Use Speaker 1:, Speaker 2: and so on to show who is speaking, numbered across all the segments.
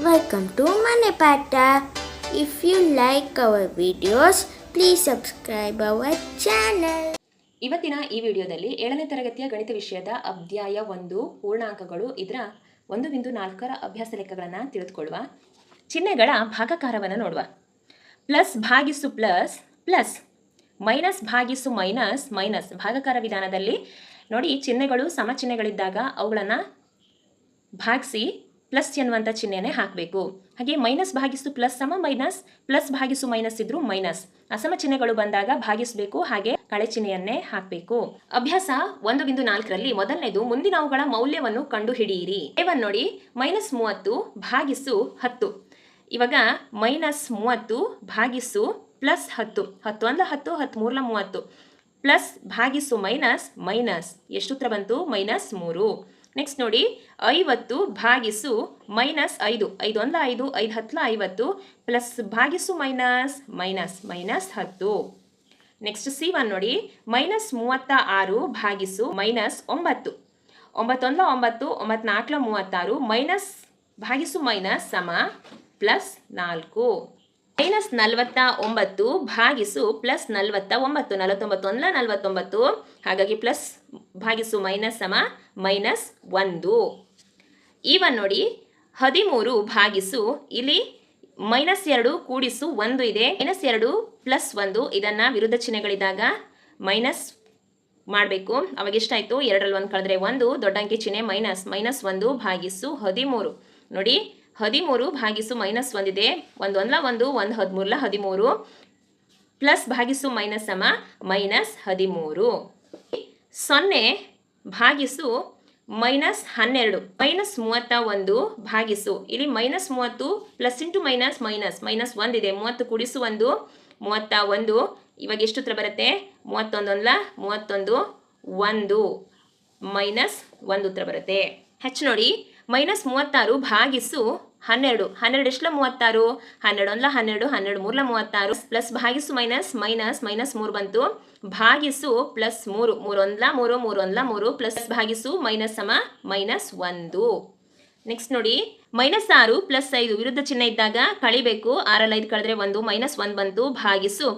Speaker 1: Welcome to Manepata. If you like our videos, please subscribe our channel.
Speaker 2: ಇವತ್ತಿನ ಈ ವಿಡಿಯೋದಲ್ಲಿ 7ನೇ ತರಗತಿಯ ಗಣಿತ ವಿಷಯದ ಅಧ್ಯಾಯ 1 ಪೂರ್ಣಾಂಕಗಳು ಇದರ 1.4ರ ಅಭ್ಯಾಸ ಲೆಕ್ಕಗಳನ್ನು ತಿಳಿದುಕೊಳ್ಳುವ. ಚಿಹ್ನೆಗಳ ಭಾಗಾಕಾರವನ್ನು ನೋಡುವ. ಪ್ಲಸ್ ಭಾಗಿಸು ಪ್ಲಸ್ ಪ್ಲಸ್, ಮೈನಸ್ ಭಾಗಿಸು ಮೈನಸ್ ಮೈನಸ್. ಭಾಗಾಕಾರ ವಿಧಾನದಲ್ಲಿ ನೋಡಿ, ಚಿಹ್ನೆಗಳು ಸಮ ಚಿಹ್ನೆಗಳಿದ್ದಾಗ ಅವುಗಳನ್ನು ಭಾಗಿಸಿ ಪ್ಲಸ್ ಎನ್ನುವಂಥ ಚಿಹ್ನೆಯನ್ನೇ ಹಾಕಬೇಕು. ಹಾಗೆ ಮೈನಸ್ ಭಾಗಿಸು ಪ್ಲಸ್ ಸಮ ಮೈನಸ್, ಪ್ಲಸ್ ಭಾಗಿಸು ಮೈನಸ್ ಇದ್ರೂ ಮೈನಸ್. ಅಸಮ ಚಿಹ್ನೆಗಳು ಬಂದಾಗ ಭಾಗಿಸಬೇಕು, ಹಾಗೆ ಕಳೆ ಚಿಹ್ನೆಯನ್ನೇ ಹಾಕಬೇಕು. ಅಭ್ಯಾಸ 1.4ರಲ್ಲಿ ಮೊದಲನೇದು, ಮುಂದಿನ ಅವುಗಳ ಮೌಲ್ಯವನ್ನು ಕಂಡು ಹಿಡಿಯಿರಿ. ಏವನ್ ನೋಡಿ, -30 ಭಾಗಿಸು 10. ಇವಾಗ -30 ಭಾಗಿಸು ಪ್ಲಸ್ 10. 10 ಅಂದ 10, 10 3 30 ಪ್ಲಸ್ ಭಾಗಿಸು ಮೈನಸ್ ಮೈನಸ್. ಎಷ್ಟು ಉತ್ತರ ಬಂತು? -3. ನೆಕ್ಸ್ಟ್ ನೋಡಿ, 50 ಭಾಗಿಸು -5. 5 ಅಂದ 5, 5 10 50 ಪ್ಲಸ್ ಭಾಗಿಸು minus minus minus 10. Next C1 ನೋಡಿ, -36 ಭಾಗಿಸು -9. 9 ಅಂದ 9, 9 4 36 ಮೈನಸ್ ಭಾಗಿಸು ಮೈನಸ್ ಸಮ ಪ್ಲಸ್ 4. -49 ಭಾಗಿಸು ಪ್ಲಸ್ 49. 49 ಅಂದ 49, ಹಾಗಾಗಿ ಪ್ಲಸ್ ಭಾಗಿಸು ಮೈನಸ್ ಸಮ -1. ಈವನ್ ನೋಡಿ, 13 ಭಾಗಿಸು, ಇಲ್ಲಿ -2 ಕೂಡಿಸು 1 ಇದೆ. -2 ಪ್ಲಸ್ 1, ಇದನ್ನು ವಿರುದ್ಧ ಚಿಹ್ನೆಗಳಿದ್ದಾಗ ಮೈನಸ್ ಮಾಡಬೇಕು. ಅವಾಗ ಎಷ್ಟಾಯಿತು? 2ರಲ್ಲಿ 1 ಕಳೆದ್ರೆ 1, ದೊಡ್ಡ ಅಂಕಿ ಚಿಹ್ನೆ ಮೈನಸ್. -1 ಭಾಗಿಸು 13 ನೋಡಿ, 13 ಭಾಗಿಸು -1 ಇದೆ. 1 1 1, 1 13 13 ಪ್ಲಸ್ ಭಾಗಿಸು ಮೈನಸ್ ಸಮ -13. 0 ಭಾಗಿಸು -12. -31 ಭಾಗಿಸು, ಇಲ್ಲಿ -30 ಪ್ಲಸ್ ಇಂಟು ಮೈನಸ್ ಮೈನಸ್ -1 ಇದೆ. 30 ಕೂಡಿಸು 1 31. ಇವಾಗ ಎಷ್ಟು ಉತ್ತರ ಬರುತ್ತೆ? 31 31 1 -1 ಉತ್ತರ ಬರುತ್ತೆ. ಹೆಚ್ಚು ನೋಡಿ, -36 ಭಾಗಿಸು 12. 12 ಎಷ್ಟು? 36. 12 12, 12 3 36 ಪ್ಲಸ್ ಭಾಗಿಸು ಮೈನಸ್ ಮೈನಸ್ -3 ಬಂತು. ಭಾಗಿಸು ಪ್ಲಸ್ 3. 3 1 3, 3 1 3 ಪ್ಲಸ್ ಭಾಗಿಸು ಮೈನಸ್ ಸಮ -1. ನೆಕ್ಸ್ಟ್ ನೋಡಿ, -6 ಪ್ಲಸ್ 5 ವಿರುದ್ಧ ಚಿಹ್ನೆ ಇದ್ದಾಗ ಕಳಿಬೇಕು. 6ರಲ್ಲಿ 5 ಕಳೆದ್ರೆ 1, -1 ಬಂತು. ಭಾಗಿಸು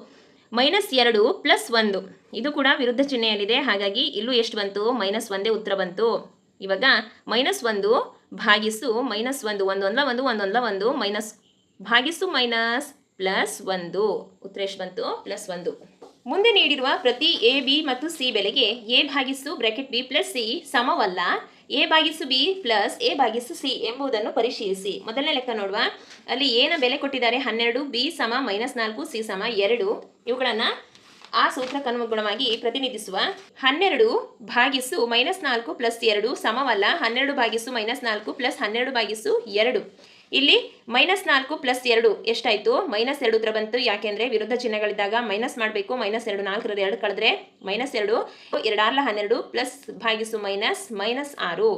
Speaker 2: -2 ಪ್ಲಸ್ 1, ಇದು ಕೂಡ ವಿರುದ್ಧ ಚಿಹ್ನೆಯಲ್ಲಿದೆ, ಹಾಗಾಗಿ ಇಲ್ಲೂ ಎಷ್ಟು ಬಂತು? -1 ಉತ್ತರ ಬಂತು. ಇವಾಗ -1 ಭಾಗಿಸು -1, 1 1 1 1 1 ಮೈನಸ್ ಭಾಗಿಸು ಮೈನಸ್ ಪ್ಲಸ್ 1, ಉತ್ತರ ಎಷ್ಟು ಬಂತು? +1. ಮುಂದೆ ನೀಡಿರುವ ಪ್ರತಿ ಎ ಬಿ ಮತ್ತು ಸಿ ಬೆಲೆಗೆ ಎ ಭಾಗಿಸು ಬ್ರಾಕೆಟ್ ಬಿ ಪ್ಲಸ್ ಸಿ ಸಮವಲ್ಲ, ಎ ಭಾಗಿಸು ಬಿ ಪ್ಲಸ್ ಎ ಭಾಗಿಸು ಸಿ ಎಂಬುದನ್ನು ಪರಿಶೀಲಿಸಿ. ಮೊದಲನೇ ಲೆಕ್ಕ ನೋಡುವ. ಅಲ್ಲಿ ಎನ ಬೆಲೆ ಕೊಟ್ಟಿದ್ದಾರೆ 12, ಬಿ ಸಮ -4, ಸಿ ಸಮ 2. ಇವುಗಳನ್ನು ಆ ಸೂತ್ರಕ್ಕನುಗುಣವಾಗಿ ಪ್ರತಿನಿಧಿಸುವ. 12 ಭಾಗಿಸು -4 ಪ್ಲಸ್ 2 ಸಮವಲ್ಲ 12 ಭಾಗಿಸು -4 ಪ್ಲಸ್ 12 ಭಾಗಿಸು 2. ಇಲ್ಲಿ -4 ಪ್ಲಸ್ 2 ಎಷ್ಟಾಯಿತು? -2 ಉತ್ತರ ಬಂತು. ಯಾಕೆಂದರೆ ವಿರುದ್ಧ ಚಿಹ್ನೆಗಳಿದ್ದಾಗ ಮೈನಸ್ ಮಾಡಬೇಕು. -2 4ರಲ್ಲಿ 2 ಕಳೆದ್ರೆ -2, 2 6 12 ಪ್ಲಸ್ ಭಾಗಿಸು ಮೈನಸ್ -6.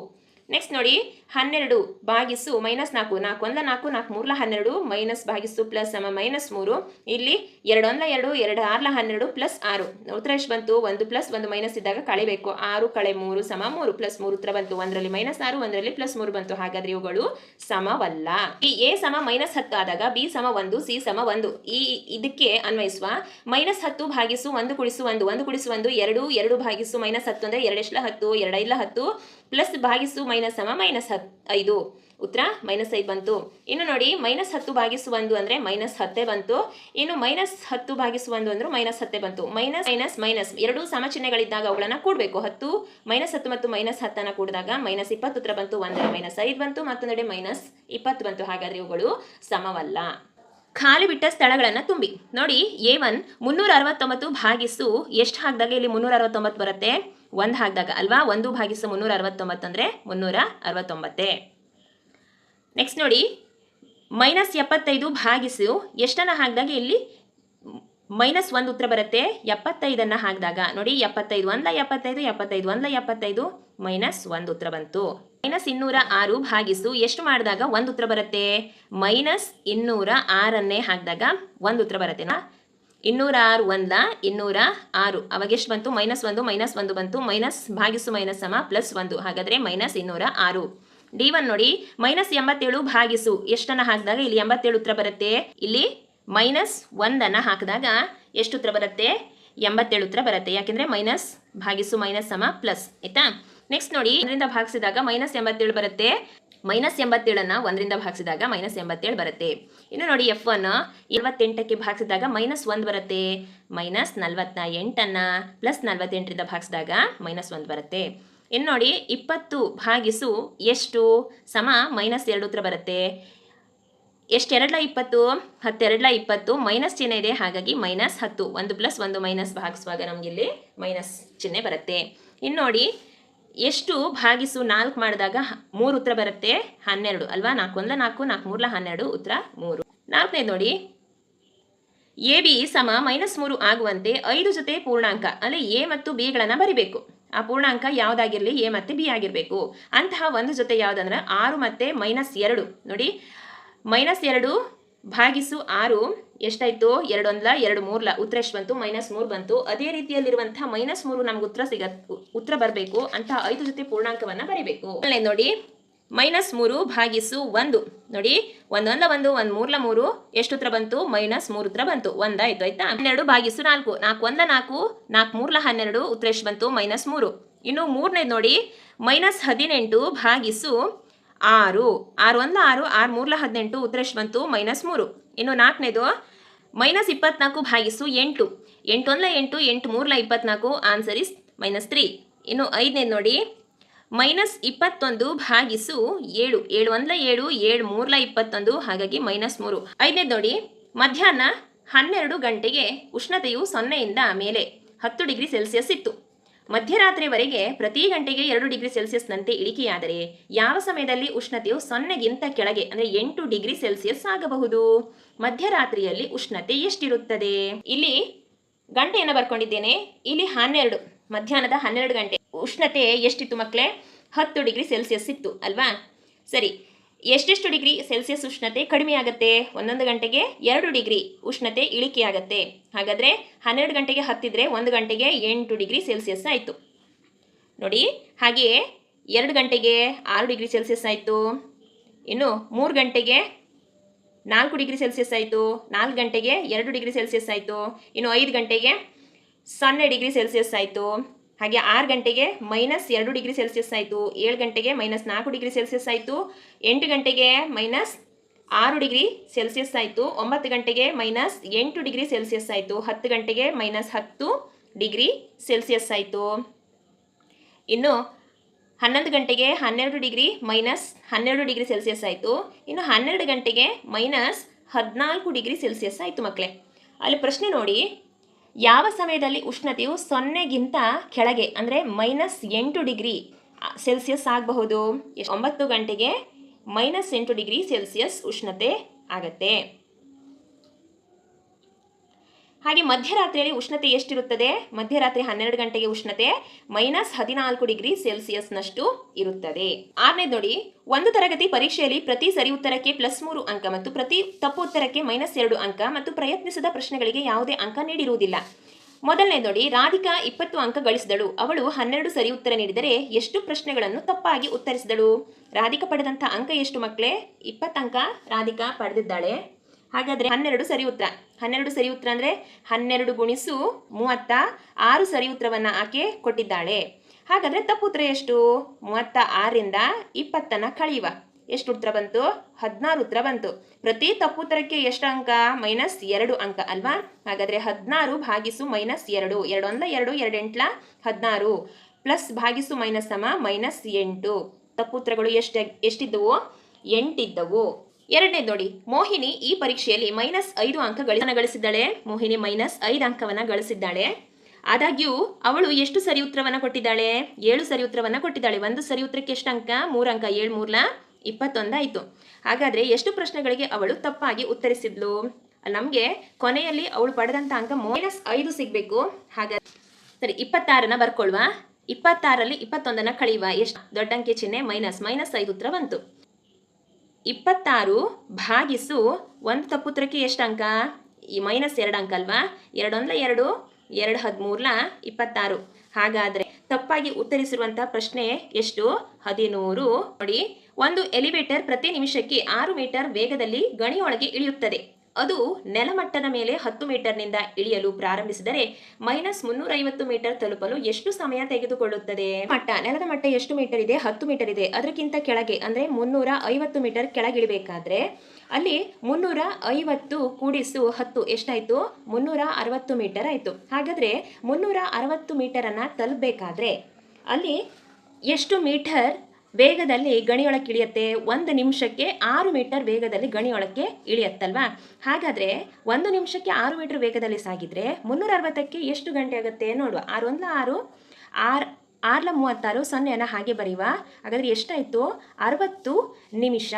Speaker 2: ನೆಕ್ಸ್ಟ್ ನೋಡಿ, 12 ಭಾಗಿಸು -4, 4 1 4, 4 3 12 ಮೈನಸ್ ಭಾಗಿಸು ಪ್ಲಸ್ ಸಮ -3. ಇಲ್ಲಿ 2 1 2, 2 6 12 ಪ್ಲಸ್ 6. ಉತ್ತರ ಎಷ್ಟು ಬಂತು? 1 ಪ್ಲಸ್ 1 ಮೈನಸ್ ಇದ್ದಾಗ ಕಳಿಬೇಕು. 6 - 3 ಸಮ 3 ಪ್ಲಸ್ 3 ಉತ್ತರ ಬಂತು. 1ರಲ್ಲಿ -6, 1ರಲ್ಲಿ +3 ಬಂತು. ಹಾಗಾದ್ರೆ ಇವುಗಳು ಸಮವಲ್ಲ. ಈ ಎ ಸಮ -10 ಆದಾಗ ಬಿ ಸಮ 1, ಸಿ ಸಮ 1. ಇದಕ್ಕೆ ಅನ್ವಯಿಸುವ. -10 ಭಾಗಿಸು 1 ಕೂಡಿಸು 1, 1 ಕೂಡಿಸು 1 2, 2 ಭಾಗಿಸು -10 ಅಂದರೆ 2 ಎಷ್ಟು? 10, 2 5 10 ಪ್ಲಸ್ ಭಾಗಿಸು ಮೈನಸ್ ಸಮ -5. ಉತ್ತರ -5 ಬಂತು. ಇನ್ನು ನೋಡಿ, -10 ಭಾಗಿಸು 1 ಅಂದರೆ -10 ಬಂತು. ಇನ್ನು -10 ಭಾಗಿಸು 1 ಅಂದ್ರೆ -10 ಬಂತು. ಮೈನಸ್ ಮೈನಸ್ ಮೈನಸ್ ಎರಡು ಸಮ ಚಿಹ್ನೆಗಳಿದ್ದಾಗ ಅವುಗಳನ್ನು ಕೂಡಬೇಕು. 10 -10 ಮತ್ತು -10 ಕೂಡಿದಾಗ -20 ಉತ್ತರ ಬಂತು. ಒಂದೆಡೆ -5 ಬಂತು, ಮತ್ತೊಂದೆಡೆ -20 ಬಂತು. ಹಾಗಾದ್ರೆ ಇವುಗಳು ಸಮವಲ್ಲ. ಖಾಲಿ ಬಿಟ್ಟ ಸ್ಥಳಗಳನ್ನು ತುಂಬಿ. ನೋಡಿ, A1 369 ಭಾಗಿಸು ಎಷ್ಟು ಹಾಕಿದಾಗ ಇಲ್ಲಿ 369 ಬರುತ್ತೆ? 1 ಹಾಕಿದಾಗ ಅಲ್ವಾ? 1 ಭಾಗಿಸು 369 ಅಂದರೆ 369. ನೆಕ್ಸ್ಟ್ ನೋಡಿ, -75 ಭಾಗಿಸು ಎಷ್ಟನ್ನು ಹಾಕಿದಾಗ ಇಲ್ಲಿ -1 ಉತ್ತರ ಬರುತ್ತೆ. 75 ಹಾಕಿದಾಗ ನೋಡಿ, 75 1 75, 75 1 75 -1 ಉತ್ತರ ಬಂತು. -206 ಭಾಗಿಸು ಎಷ್ಟು ಮಾಡಿದಾಗ 1 ಉತ್ತರ ಬರುತ್ತೆ? -206 ಹಾಕಿದಾಗ 1 ಉತ್ತರ ಬರುತ್ತೆ. 206 1 206, ಅವಾಗ ಎಷ್ಟು ಬಂತು? -1 -1 ಬಂತು. ಮೈನಸ್ ಭಾಗಿಸು ಮೈನಸ್ ಸಮ +1, ಹಾಗಾದರೆ -206. D1 ನೋಡಿ -87 ಭಾಗಿಸು ಎಷ್ಟನ್ನು ಹಾಕಿದಾಗ ಇಲ್ಲಿ 87 ಉತ್ತರ ಬರುತ್ತೆ. ಇಲ್ಲಿ -1 ಹಾಕಿದಾಗ ಎಷ್ಟು ಉತ್ತರ ಬರುತ್ತೆ? 87 ಉತ್ತರ ಬರುತ್ತೆ. ಯಾಕೆಂದರೆ ಮೈನಸ್ ಭಾಗಿಸು ಮೈನಸ್ ಸಮ ಪ್ಲಸ್ ಆಯ್ತಾ. ನೆಕ್ಸ್ಟ್ ನೋಡಿ 1ರಿಂದ ಭಾಗಿಸಿದಾಗ -87 ಬರುತ್ತೆ. -87 1ರಿಂದ ಭಾಗಿಸಿದಾಗ -87 ಬರುತ್ತೆ. ಇನ್ನು ನೋಡಿ F1 28ಕ್ಕೆ ಭಾಗಿಸಿದಾಗ -1 ಬರುತ್ತೆ. -48 +48ರಿಂದ ಭಾಗಿಸಿದಾಗ -1 ಬರುತ್ತೆ. ಇನ್ನು ನೋಡಿ 20 ಭಾಗಿಸು ಎಷ್ಟು ಸಮ -2 ಉತ್ತರ ಬರುತ್ತೆ. ಎಷ್ಟು 2 20 10 20 ಮೈನಸ್ ಚಿಹ್ನೆ ಇದೆ, ಹಾಗಾಗಿ -10 1 + 1 ಮೈನಸ್ ಭಾಗಿಸುವಾಗ ನಮಗೆ ಇಲ್ಲಿ ಮೈನಸ್ ಚಿಹ್ನೆ ಬರುತ್ತೆ. ಇನ್ನು ನೋಡಿ ಎಷ್ಟು ಭಾಗಿಸು 4 ಮಾಡಿದಾಗ 3 ಉತ್ತರ ಬರುತ್ತೆ 12 ಅಲ್ವಾ. 4 1 4 4 3 12 ಉತ್ತರ 3. ನಾಲ್ಕನೇದು ನೋಡಿ AB ಸಮ -3 ಆಗುವಂತೆ 5 ಜೊತೆ ಪೂರ್ಣಾಂಕ ಅಂದರೆ A ಮತ್ತು Bಗಳನ್ನು ಬರಿಬೇಕು. ಆ ಪೂರ್ಣಾಂಕ ಯಾವುದಾಗಿರಲಿ A ಮತ್ತು B ಆಗಿರಬೇಕು. ಅಂತಹ ಒಂದು ಜೊತೆ ಯಾವುದಂದ್ರೆ 6 ಮತ್ತು -2 ನೋಡಿ. -2 ಭಾಗಿಸು 6 ಎಷ್ಟಾಯಿತು? 2 1 2 3 ಉತ್ತರ ಎಷ್ಟು ಬಂತು? -3 ಬಂತು. ಅದೇ ರೀತಿಯಲ್ಲಿರುವಂಥ -3 ನಮ್ಗೆ ಉತ್ತರ ಬರಬೇಕು. ಅಂತಹ 5 ಜೊತೆ ಪೂರ್ಣಾಂಕವನ್ನು ಬರೀಬೇಕು. ನೋಡಿ -3 ಭಾಗಿಸು 1 ನೋಡಿ. 1 1 1 1 3 3 ಎಷ್ಟು ಉತ್ತರ ಬಂತು? -3 ಉತ್ತರ ಬಂತು. 1 ಆಯಿತು ಆಯ್ತಾ. 12 ಭಾಗಿಸು 4 4 1 4 4 3 12 ಉತ್ತರ ಎಷ್ಟು ಬಂತು? -3. ಇನ್ನು ಮೂರನೇದು ನೋಡಿ -18 ಭಾಗಿಸು 6 6 1 6 6 3 18 ಉತ್ತರ ಎಷ್ಟು ಬಂತು? -3. ಇನ್ನು ನಾಲ್ಕನೇದು -24 ಭಾಗಿಸು 8 8 1 8 8 3 24 ಆನ್ಸರ್ ಇಸ್ -3. ಇನ್ನು ಐದನೇದು ನೋಡಿ -21 ಭಾಗಿಸು 7 7 1 7 7 3 21 ಹಾಗಾಗಿ -3. ಐದನೇದು ನೋಡಿ ಮಧ್ಯಾಹ್ನ 12 ಗಂಟೆಗೆ ಉಷ್ಣತೆಯು 0ಯಿಂದ ಮೇಲೆ 10 ಡಿಗ್ರಿ ಸೆಲ್ಸಿಯಸ್ ಇತ್ತು. ಮಧ್ಯರಾತ್ರಿವರೆಗೆ ಪ್ರತಿ ಗಂಟೆಗೆ 2 ಡಿಗ್ರಿ ಸೆಲ್ಸಿಯಸ್ನಂತೆ ಇಳಿಕೆಯಾದರೆ ಯಾವ ಸಮಯದಲ್ಲಿ ಉಷ್ಣತೆಯು 0ಗಿಂತ ಕೆಳಗೆ ಅಂದರೆ 8 ಡಿಗ್ರಿ ಸೆಲ್ಸಿಯಸ್ ಆಗಬಹುದು? ಮಧ್ಯರಾತ್ರಿಯಲ್ಲಿ ಉಷ್ಣತೆ ಎಷ್ಟಿರುತ್ತದೆ? ಇಲ್ಲಿ ಗಂಟೆಯನ್ನು ಬರ್ಕೊಂಡಿದ್ದೇನೆ. ಇಲ್ಲಿ 12 ಮಧ್ಯಾಹ್ನದ 12 ಗಂಟೆ ಉಷ್ಣತೆ ಎಷ್ಟಿತ್ತು ಮಕ್ಕಳೇ? 10 ಡಿಗ್ರಿ ಸೆಲ್ಸಿಯಸ್ ಇತ್ತು ಅಲ್ವಾ. ಸರಿ, ಎಷ್ಟೆಷ್ಟು ಡಿಗ್ರಿ ಸೆಲ್ಸಿಯಸ್ ಉಷ್ಣತೆ ಕಡಿಮೆ ಆಗುತ್ತೆ? 1 ಗಂಟೆಗೆ 2 ಡಿಗ್ರಿ ಉಷ್ಣತೆ ಇಳಿಕೆ ಆಗುತ್ತೆ. ಹಾಗಾದರೆ 12 ಗಂಟೆಗೆ 10 ಇದ್ದರೆ 1 ಗಂಟೆಗೆ 8 ಡಿಗ್ರಿ ಸೆಲ್ಸಿಯಸ್ ಆಯಿತು ನೋಡಿ. ಹಾಗೆಯೇ 2 ಗಂಟೆಗೆ 6 ಡಿಗ್ರಿ ಸೆಲ್ಸಿಯಸ್ ಆಯಿತು. ಇನ್ನು 3 ಗಂಟೆಗೆ 4 ಡಿಗ್ರಿ ಸೆಲ್ಸಿಯಸ್ ಆಯಿತು. 4 ಗಂಟೆಗೆ 2 ಡಿಗ್ರಿ ಸೆಲ್ಸಿಯಸ್ ಆಯಿತು. ಇನ್ನು 5 ಗಂಟೆಗೆ 0 ಡಿಗ್ರಿ ಸೆಲ್ಸಿಯಸ್ ಆಯಿತು. ಹಾಗೆ 6 ಗಂಟೆಗೆ -2 ಡಿಗ್ರಿ ಸೆಲ್ಸಿಯಸ್ ಆಯಿತು. 7 ಗಂಟೆಗೆ -4 ಡಿಗ್ರಿ ಸೆಲ್ಸಿಯಸ್ ಆಯಿತು. 8 ಗಂಟೆಗೆ -6 ಡಿಗ್ರಿ ಸೆಲ್ಸಿಯಸ್ ಆಯಿತು. 9 ಗಂಟೆಗೆ -8 ಡಿಗ್ರಿ ಸೆಲ್ಸಿಯಸ್ ಆಯಿತು. 10 ಗಂಟೆಗೆ -10 ಡಿಗ್ರಿ ಸೆಲ್ಸಿಯಸ್ ಆಯಿತು. ಇನ್ನು 11 ಗಂಟೆಗೆ 12 ಡಿಗ್ರಿ -12 ಡಿಗ್ರಿ ಸೆಲ್ಸಿಯಸ್ ಆಯಿತು. ಇನ್ನು 12 ಗಂಟೆಗೆ -14 ಡಿಗ್ರಿ ಸೆಲ್ಸಿಯಸ್ ಆಯಿತು ಮಕ್ಕಳೇ. ಅಲ್ಲಿ ಪ್ರಶ್ನೆ ನೋಡಿ, ಯಾವ ಸಮಯದಲ್ಲಿ ಉಷ್ಣತೆಯು 0ಗಿಂತ ಕೆಳಗೆ ಅಂದರೆ -8 ಡಿಗ್ರಿ ಸೆಲ್ಸಿಯಸ್ ಆಗಬಹುದು? 9 ಗಂಟೆಗೆ -8 ಡಿಗ್ರಿ ಸೆಲ್ಸಿಯಸ್ ಉಷ್ಣತೆ ಆಗತ್ತೆ. ಹಾಗೆ ಮಧ್ಯರಾತ್ರಿಯಲ್ಲಿ ಉಷ್ಣತೆ ಎಷ್ಟಿರುತ್ತದೆ? ಮಧ್ಯರಾತ್ರಿ 12 ಗಂಟೆಗೆ ಉಷ್ಣತೆ -14 ಡಿಗ್ರಿ ಸೆಲ್ಸಿಯಸ್ನಷ್ಟು ಇರುತ್ತದೆ. ಆರನೇದು ನೋಡಿ, ಒಂದು ತರಗತಿ ಪರೀಕ್ಷೆಯಲ್ಲಿ ಪ್ರತಿ ಸರಿ ಉತ್ತರಕ್ಕೆ +3 ಅಂಕ ಮತ್ತು ಪ್ರತಿ ತಪ್ಪು ಉತ್ತರಕ್ಕೆ -2 ಅಂಕ ಮತ್ತು ಪ್ರಯತ್ನಿಸಿದ ಪ್ರಶ್ನೆಗಳಿಗೆ ಯಾವುದೇ ಅಂಕ ನೀಡಿರುವುದಿಲ್ಲ. ಮೊದಲನೇ ನೋಡಿ, ರಾಧಿಕಾ 20 ಅಂಕ ಗಳಿಸಿದಳು. ಅವಳು 12 ಸರಿ ಉತ್ತರ ನೀಡಿದರೆ ಎಷ್ಟು ಪ್ರಶ್ನೆಗಳನ್ನು ತಪ್ಪಾಗಿ ಉತ್ತರಿಸಿದಳು? ರಾಧಿಕಾ ಪಡೆದಂಥ ಅಂಕ ಎಷ್ಟು ಮಕ್ಕಳೇ? 20 ಅಂಕ ರಾಧಿಕಾ ಪಡೆದಿದ್ದಾಳೆ. ಹಾಗಾದರೆ 12 ಸರಿ ಉತ್ತರ. 12 ಸರಿ ಉತ್ತರ ಅಂದರೆ 12 ಗುಣಿಸು 36 ಸರಿ ಉತ್ತರವನ್ನು ಆಕೆ ಕೊಟ್ಟಿದ್ದಾಳೆ. ಹಾಗಾದರೆ ತಪ್ಪು ಉತ್ತರ ಎಷ್ಟು? 36ರಿಂದ 20 ಕಳೆಯುವ ಎಷ್ಟು ಉತ್ತರ ಬಂತು? 16 ಉತ್ತರ ಬಂತು. ಪ್ರತಿ ತಪ್ಪು ಉತ್ತರಕ್ಕೆ ಎಷ್ಟು ಅಂಕ? -2 ಅಂಕ ಅಲ್ವಾ. ಹಾಗಾದರೆ 16 ಭಾಗಿಸು -2 2 1 2 2 8 16 ಪ್ಲಸ್ ಭಾಗಿಸು ಮೈನಸ್ ಸಮ -8. ತಪ್ಪು ಉತ್ತರಗಳು ಎಷ್ಟಿದ್ದವು? 8 ಇದ್ದವು. ಎರಡನೇದು ನೋಡಿ, ಮೋಹಿನಿ ಈ ಪರೀಕ್ಷೆಯಲ್ಲಿ -5 ಅಂಕ ಗಳಿಸಿದ್ದಾಳೆ. ಮೋಹಿನಿ -5 ಅಂಕವನ್ನು ಗಳಿಸಿದ್ದಾಳೆ. ಆದಾಗ್ಯೂ ಅವಳು ಎಷ್ಟು ಸರಿ ಉತ್ತರವನ್ನು ಕೊಟ್ಟಿದ್ದಾಳೆ? 7 ಸರಿ ಉತ್ತರವನ್ನು ಕೊಟ್ಟಿದ್ದಾಳೆ. ಒಂದು ಸರಿ ಉತ್ತರಕ್ಕೆ ಎಷ್ಟು ಅಂಕ? 3 ಅಂಕ. 7 3 21 ಆಯಿತು. ಹಾಗಾದರೆ ಎಷ್ಟು ಪ್ರಶ್ನೆಗಳಿಗೆ ಅವಳು ತಪ್ಪಾಗಿ ಉತ್ತರಿಸಿದ್ಲು? ನಮಗೆ ಕೊನೆಯಲ್ಲಿ ಅವಳು ಪಡೆದಂಥ ಅಂಕ -5 ಸಿಗಬೇಕು. ಹಾಗಾದರೆ ಸರಿ, 26 ಬರ್ಕೊಳ್ವಾ. 26ರಲ್ಲಿ 21 ಕಳೆಯುವ. ಎಷ್ಟು? ದೊಡ್ಡ ಅಂಕೆ ಚಿಹ್ನೆ -5 ಉತ್ತರ ಬಂತು. 26 ಭಾಗಿಸು ಒಂದು ತಪ್ಪುತ್ತರಕ್ಕೆ ಎಷ್ಟು ಅಂಕ? ಈ -2 ಅಂಕ ಅಲ್ವಾ. 2 1 2 2 13 26. ಹಾಗಾದರೆ ತಪ್ಪಾಗಿ ಉತ್ತರಿಸಿರುವಂಥ ಪ್ರಶ್ನೆ ಎಷ್ಟು? 13. ನೋಡಿ, ಒಂದು ಎಲಿವೇಟರ್ ಪ್ರತಿ ನಿಮಿಷಕ್ಕೆ 6 ಮೀಟರ್ ವೇಗದಲ್ಲಿ ಗಣಿಯೊಳಗೆ ಇಳಿಯುತ್ತದೆ. ಅದು ನೆಲಮಟ್ಟದ ಮೇಲೆ 10 ಮೀಟರ್ನಿಂದ ಇಳಿಯಲು ಪ್ರಾರಂಭಿಸಿದರೆ -350 ಮೀಟರ್ ತಲುಪಲು ಎಷ್ಟು ಸಮಯ ತೆಗೆದುಕೊಳ್ಳುತ್ತದೆ? ನೆಲದ ಮಟ್ಟ ಎಷ್ಟು ಮೀಟರ್ ಇದೆ? 10 ಮೀಟರ್ ಇದೆ. ಅದಕ್ಕಿಂತ ಕೆಳಗೆ ಅಂದರೆ 350 ಮೀಟರ್ ಕೆಳಗಿಳಿಬೇಕಾದ್ರೆ ಅಲ್ಲಿ 350 ಕೂಡಿಸು 10 ಎಷ್ಟಾಯಿತು? 360 ಮೀಟರ್ ಆಯಿತು. ಹಾಗಾದರೆ 360 ಮೀಟರನ್ನು ತಲುಪಬೇಕಾದ್ರೆ ಅಲ್ಲಿ ಎಷ್ಟು ಮೀಟರ್ ವೇಗದಲ್ಲಿ ಗಣಿಯೊಳಕ್ಕೆ ಇಳಿಯುತ್ತೆ? 1 ನಿಮಿಷಕ್ಕೆ 6 ಮೀಟರ್ ವೇಗದಲ್ಲಿ ಗಣಿಯೊಳಕ್ಕೆ ಇಳಿಯತ್ತಲ್ವಾ? ಹಾಗಾದರೆ 1 ನಿಮಿಷಕ್ಕೆ 6 ಮೀಟರ್ ವೇಗದಲ್ಲಿ ಸಾಗಿದರೆ 360ಕ್ಕೆ ಎಷ್ಟು ಗಂಟೆ ಆಗುತ್ತೆ ನೋಡುವ. 6 1 6 6 6 36 0 ಹಾಗೆ ಬರೆಯುವ. ಹಾಗಾದರೆ ಎಷ್ಟಾಯಿತು? 60 ನಿಮಿಷ.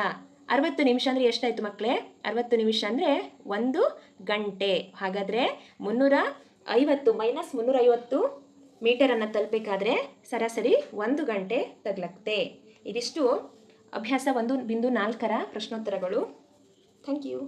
Speaker 2: 60 ನಿಮಿಷ ಅಂದರೆ ಎಷ್ಟಾಯಿತು ಮಕ್ಕಳೇ? 60 ನಿಮಿಷ ಅಂದರೆ 1 ಗಂಟೆ. ಹಾಗಾದರೆ 350 -350 ಮೀಟರನ್ನು ತಲುಪಬೇಕಾದ್ರೆ ಸರಾಸರಿ 1 ಗಂಟೆ ತಗಲುತ್ತೆ. ಇದಿಷ್ಟು ಅಭ್ಯಾಸ 1.4 ಪ್ರಶ್ನೋತ್ತರಗಳು. Thank you.